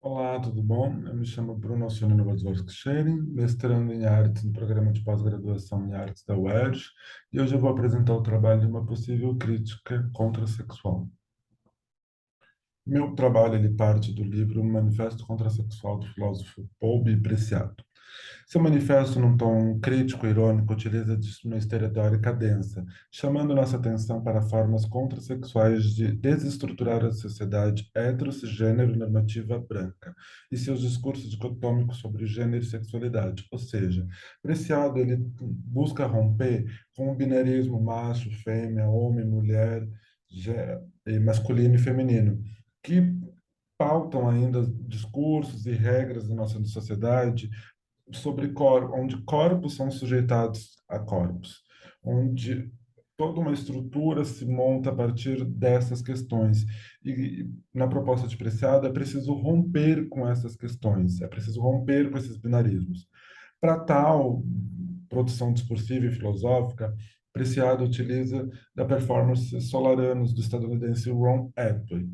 Olá, tudo bom? Eu me chamo Bruno Alcione Wojciechowski, mestrando em artes no programa de pós-graduação em artes da UERJ, e hoje eu vou apresentar o trabalho de uma possível crítica contrasexual. Meu trabalho ele parte do livro Manifesto Contrasexual do filósofo Paul B. Preciado. Seu manifesto, num tom crítico e irônico, utiliza de uma esteira teórica densa, chamando nossa atenção para formas contrasexuais de desestruturar a sociedade hetero-cisgênero normativa branca e seus discursos dicotômicos sobre gênero e sexualidade. Ou seja, Preciado ele busca romper com o binarismo macho, fêmea, homem, mulher, masculino e feminino, que pautam ainda discursos e regras da nossa sociedade sobre onde corpos são sujeitados a corpos, onde toda uma estrutura se monta a partir dessas questões. E na proposta de Preciado é preciso romper com essas questões, é preciso romper com esses binarismos. Para tal produção discursiva e filosófica, Preciado utiliza da performance Solaranos do estadunidense Ron Atway.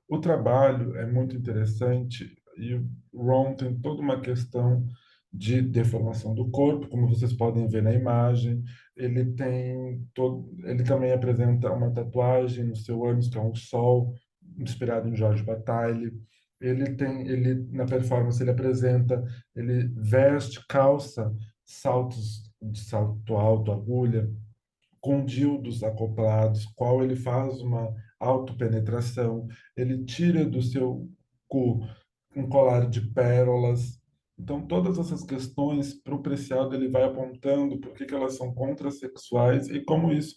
O trabalho é muito interessante e o Ron tem toda uma questão de deformação do corpo, como vocês podem ver na imagem. Ele também apresenta uma tatuagem no seu ânus, que é um sol, inspirado em Jorge Bataille. Ele na performance ele veste calça, saltos de salto alto, agulha, com dildos acoplados, qual ele faz uma autopenetração, ele tira do seu cu um colar de pérolas. Então, todas essas questões, para o Preciado, ele vai apontando por que elas são contrasexuais e como isso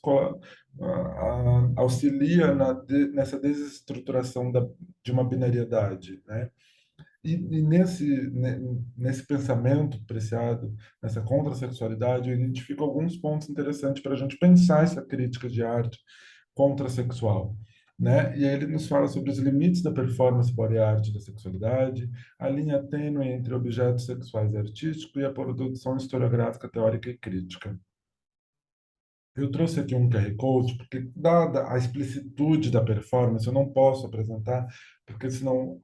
auxilia nessa desestruturação de uma binariedade, né? E nesse pensamento Preciado, nessa contrasexualidade, eu identifico alguns pontos interessantes para a gente pensar essa crítica de arte contrasexual, né? E aí ele nos fala sobre os limites da performance body art da sexualidade, a linha tênue entre objetos sexuais e artístico e a produção historiográfica, teórica e crítica. Eu trouxe aqui um QR Code, porque, dada a explicitude da performance, eu não posso apresentar, porque senão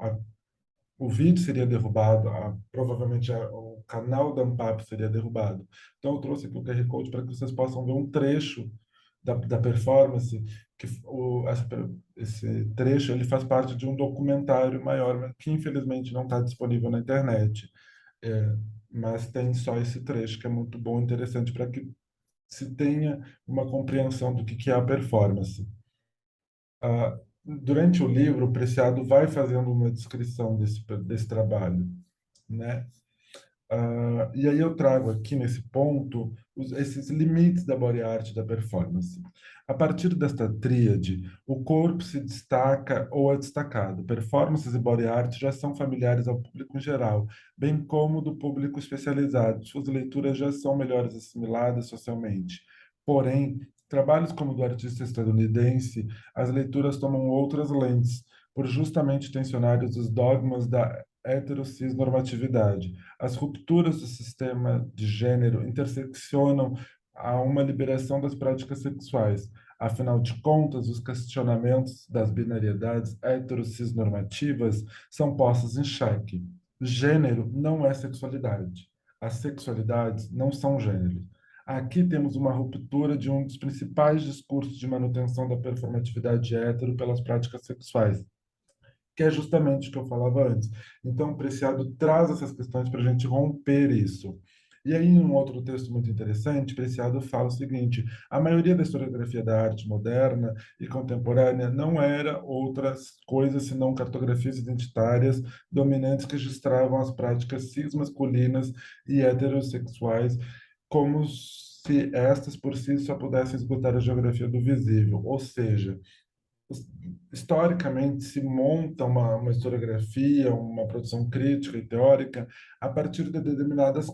o vídeo seria derrubado, provavelmente o canal da Ampap seria derrubado. Então, eu trouxe aqui o QR Code para que vocês possam ver um trecho da performance, que esse trecho ele faz parte de um documentário maior, mas que infelizmente não está disponível na internet. É, mas tem só esse trecho, que é muito bom, interessante para que se tenha uma compreensão do que é a performance. Durante o livro, o Preciado vai fazendo uma descrição desse trabalho, né? E aí eu trago aqui nesse ponto esses limites da body art da performance. A partir desta tríade, o corpo se destaca ou é destacado. Performances e body art já são familiares ao público em geral, bem como do público especializado. Suas leituras já são melhores assimiladas socialmente. Porém, trabalhos como o do artista estadunidense, as leituras tomam outras lentes, por justamente tensionarem os dogmas da heterocis-normatividade. As rupturas do sistema de gênero interseccionam a uma liberação das práticas sexuais. Afinal de contas, os questionamentos das binariedades heterocis-normativas são postos em xeque. Gênero não é sexualidade. As sexualidades não são gêneros. Aqui temos uma ruptura de um dos principais discursos de manutenção da performatividade hétero pelas práticas sexuais, que é justamente o que eu falava antes. Então, o Preciado traz essas questões para a gente romper isso. E aí, em um outro texto muito interessante, Preciado fala o seguinte: a maioria da historiografia da arte moderna e contemporânea não era outras coisas senão cartografias identitárias dominantes que registravam as práticas cismasculinas e heterossexuais, como se estas por si só pudessem esgotar a geografia do visível. Ou seja, historicamente se monta uma historiografia, uma produção crítica e teórica a partir de determinadas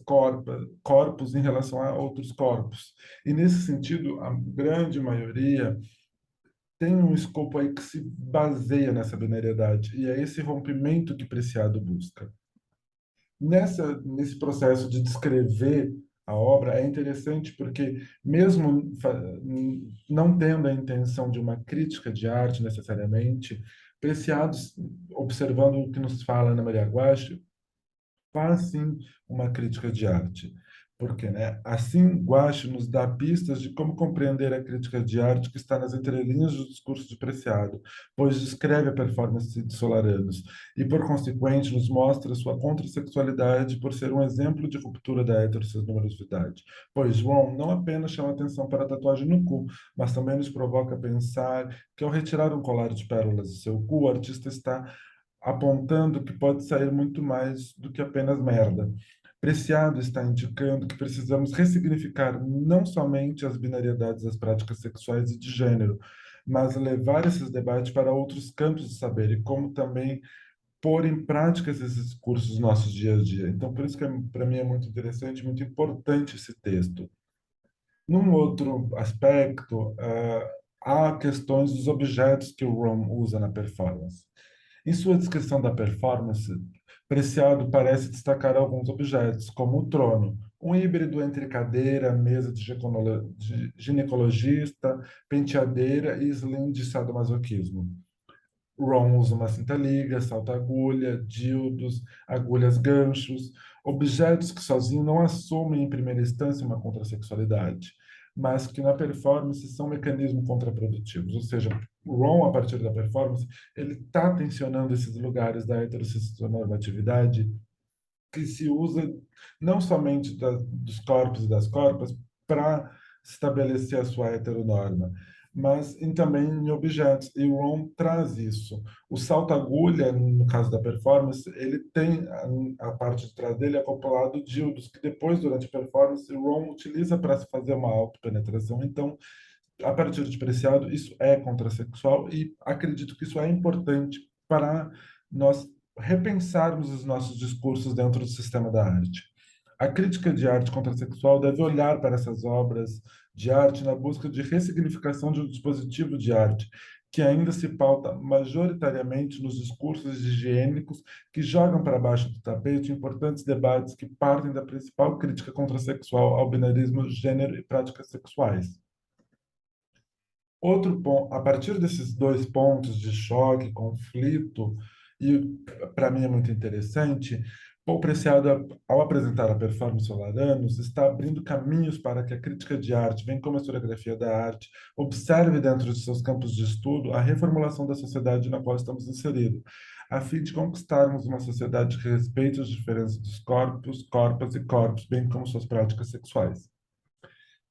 corpos em relação a outros corpos. E nesse sentido, a grande maioria tem um escopo aí que se baseia nessa binariedade, e é esse rompimento que Preciado busca. Nesse processo de descrever a obra, é interessante porque, mesmo não tendo a intenção de uma crítica de arte necessariamente, Preciados, observando o que nos fala Ana Maria Guache, faz sim uma crítica de arte. Porque, né, assim, Guache nos dá pistas de como compreender a crítica de arte que está nas entrelinhas do discurso de Preciado, pois descreve a performance de Solaranos e, por consequente, nos mostra sua contrasexualidade por ser um exemplo de ruptura da heterossexualidade. Pois João não apenas chama atenção para a tatuagem no cu, mas também nos provoca a pensar que, ao retirar um colar de pérolas de seu cu, o artista está apontando que pode sair muito mais do que apenas merda. Preciado está indicando que precisamos ressignificar não somente as binariedades das práticas sexuais e de gênero, mas levar esses debates para outros campos de saber e como também pôr em prática esses discursos nos nossos dias a dia. Então, por isso que para mim é muito interessante, muito importante esse texto. Num outro aspecto, há questões dos objetos que o Rom usa na performance. Em sua descrição da performance, Preciado parece destacar alguns objetos, como o trono, um híbrido entre cadeira, mesa de ginecologista, penteadeira e slim de sadomasoquismo. Ron usa uma cinta-liga, salta-agulha, dildos, agulhas ganchos, objetos que sozinhos não assumem em primeira instância uma contrasexualidade, mas que na performance são mecanismos contraprodutivos. Ou seja, o Ron, a partir da performance, ele está tensionando esses lugares da heterossexualidade que se usa não somente dos corpos e das corpas para estabelecer a sua heteronorma, mas também em objetos. E o Ron traz isso. O salto-agulha, no caso da performance, ele tem a parte de trás dele acoplado dildos, que depois, durante a performance, o Ron utiliza para se fazer uma autopenetração. Então, a partir de Preciado, isso é contrasexual e acredito que isso é importante para nós repensarmos os nossos discursos dentro do sistema da arte. A crítica de arte contrasexual deve olhar para essas obras de arte na busca de ressignificação de um dispositivo de arte que ainda se pauta majoritariamente nos discursos higiênicos que jogam para baixo do tapete importantes debates que partem da principal crítica contrasexual ao binarismo, gênero e práticas sexuais. Outro ponto, a partir desses dois pontos de choque, conflito, e para mim é muito interessante, Paul Preciado, ao apresentar a performance Solaranos, está abrindo caminhos para que a crítica de arte, bem como a historiografia da arte, observe dentro de seus campos de estudo a reformulação da sociedade na qual estamos inseridos, a fim de conquistarmos uma sociedade que respeite as diferenças dos corpos, corpas e corpos, bem como suas práticas sexuais.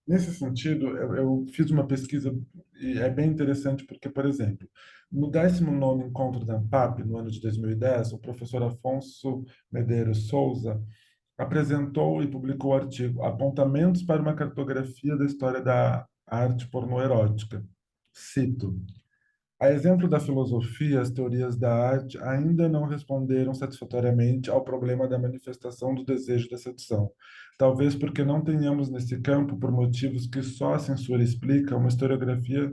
Nesse sentido, eu fiz uma pesquisa e é bem interessante porque, por exemplo, no 19º encontro da ANPAP, no ano de 2010, o professor Afonso Medeiros Souza apresentou e publicou o artigo Apontamentos para uma cartografia da história da arte pornoerótica. Cito: a exemplo da filosofia, as teorias da arte ainda não responderam satisfatoriamente ao problema da manifestação do desejo da sedução. Talvez porque não tenhamos nesse campo, por motivos que só a censura explica, uma historiografia,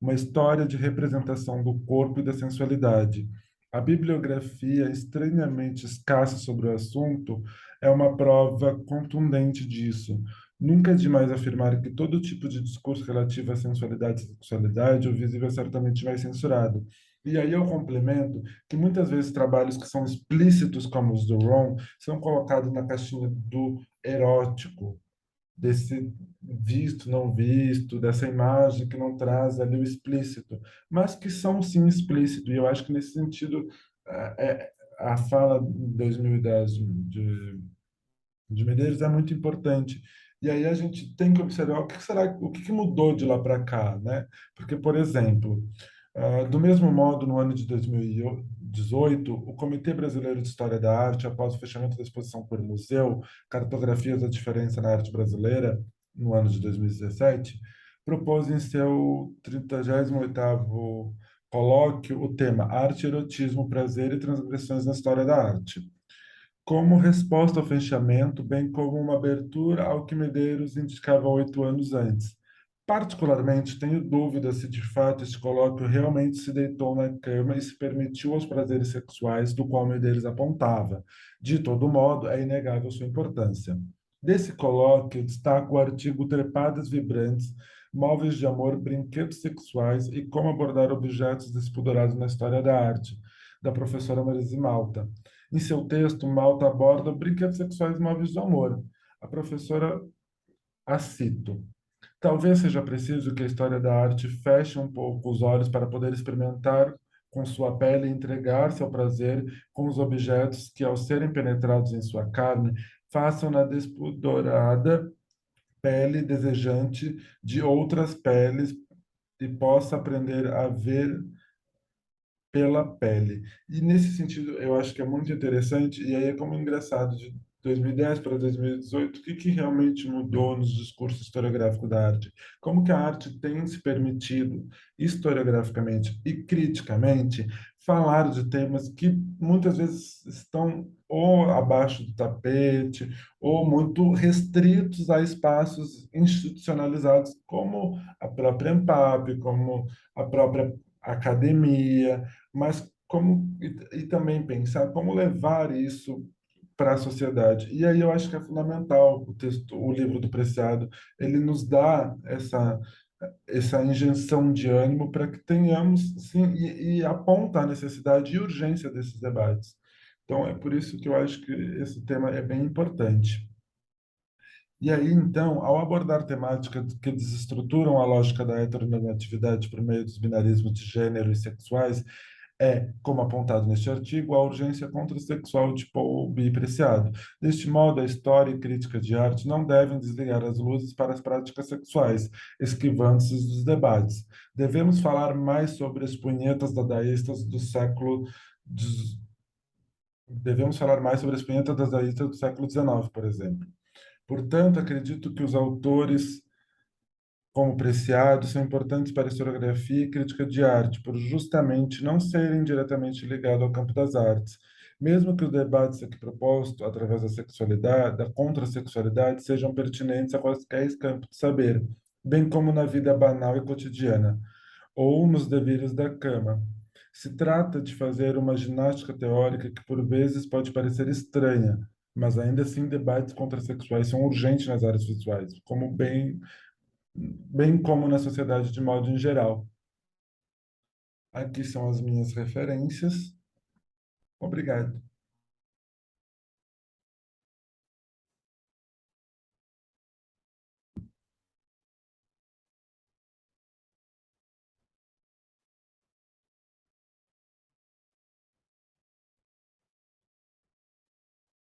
uma história de representação do corpo e da sensualidade. A bibliografia, estranhamente escassa sobre o assunto, é uma prova contundente disso. Nunca é demais afirmar que todo tipo de discurso relativo à sensualidade e sexualidade, o visível certamente vai censurado. E aí eu complemento que muitas vezes trabalhos que são explícitos, como os do Ron, são colocados na caixinha do erótico, desse visto, não visto, dessa imagem que não traz ali o explícito, mas que são sim explícitos. E eu acho que nesse sentido, a fala de 2010 de Medeiros é muito importante. E aí a gente tem que observar o que será, o que mudou de lá para cá, né? Porque, por exemplo, do mesmo modo, no ano de 2018, o Comitê Brasileiro de História da Arte, após o fechamento da exposição por museu, Cartografias da Diferença na Arte Brasileira, no ano de 2017, propôs em seu 38º colóquio o tema Arte, Erotismo, Prazer e Transgressões na História da Arte como resposta ao fechamento, bem como uma abertura ao que Medeiros indicava 8 anos antes. Particularmente, tenho dúvidas se de fato este colóquio realmente se deitou na cama e se permitiu aos prazeres sexuais do qual Medeiros apontava. De todo modo, é inegável sua importância. Desse colóquio, destaco o artigo Trepadas Vibrantes, móveis de amor, brinquedos sexuais e como abordar objetos despudorados na história da arte, da professora Marise Malta. Em seu texto, Malta aborda brinquedos sexuais e móveis de amor. A professora a cito. Talvez seja preciso que a história da arte feche um pouco os olhos para poder experimentar com sua pele e entregar-se ao prazer com os objetos que, ao serem penetrados em sua carne, façam na despudorada pele desejante de outras peles e possa aprender a ver pela pele. E nesse sentido, eu acho que é muito interessante, e aí é como engraçado, de 2010 para 2018, o que que realmente mudou nos discursos historiográficos da arte? Como que a arte tem se permitido, historiograficamente e criticamente, falar de temas que muitas vezes estão ou abaixo do tapete, ou muito restritos a espaços institucionalizados, como a própria ANPAP, como a própria academia, mas como e também pensar como levar isso para a sociedade. E aí eu acho que é fundamental o texto, o livro do Preciado, ele nos dá essa injeção de ânimo para que tenhamos, sim, e aponta a necessidade e urgência desses debates. Então é por isso que eu acho que esse tema é bem importante. E aí, então, ao abordar temáticas que desestruturam a lógica da heteronormatividade por meio dos binarismos de gênero e sexuais, como apontado neste artigo, a urgência contra-sexual de Paul B. Preciado. Deste modo, a história e crítica de arte não devem desligar as luzes para as práticas sexuais, esquivando-se dos debates. Devemos falar mais sobre as punhetas dadaístas do século... dos- Devemos falar mais sobre as punhetas dadaístas do século XIX, por exemplo. Portanto, acredito que os autores como Preciado são importantes para a historiografia e crítica de arte, por justamente não serem diretamente ligados ao campo das artes. Mesmo que os debates aqui propostos, através da sexualidade, da contrasexualidade, sejam pertinentes a quaisquer campo de saber, bem como na vida banal e cotidiana, ou nos deveres da cama. Se trata de fazer uma ginástica teórica que, por vezes, pode parecer estranha, mas ainda assim debates contrasexuais são urgentes nas áreas visuais, como bem como na sociedade de modo em geral. Aqui são as minhas referências. Obrigado.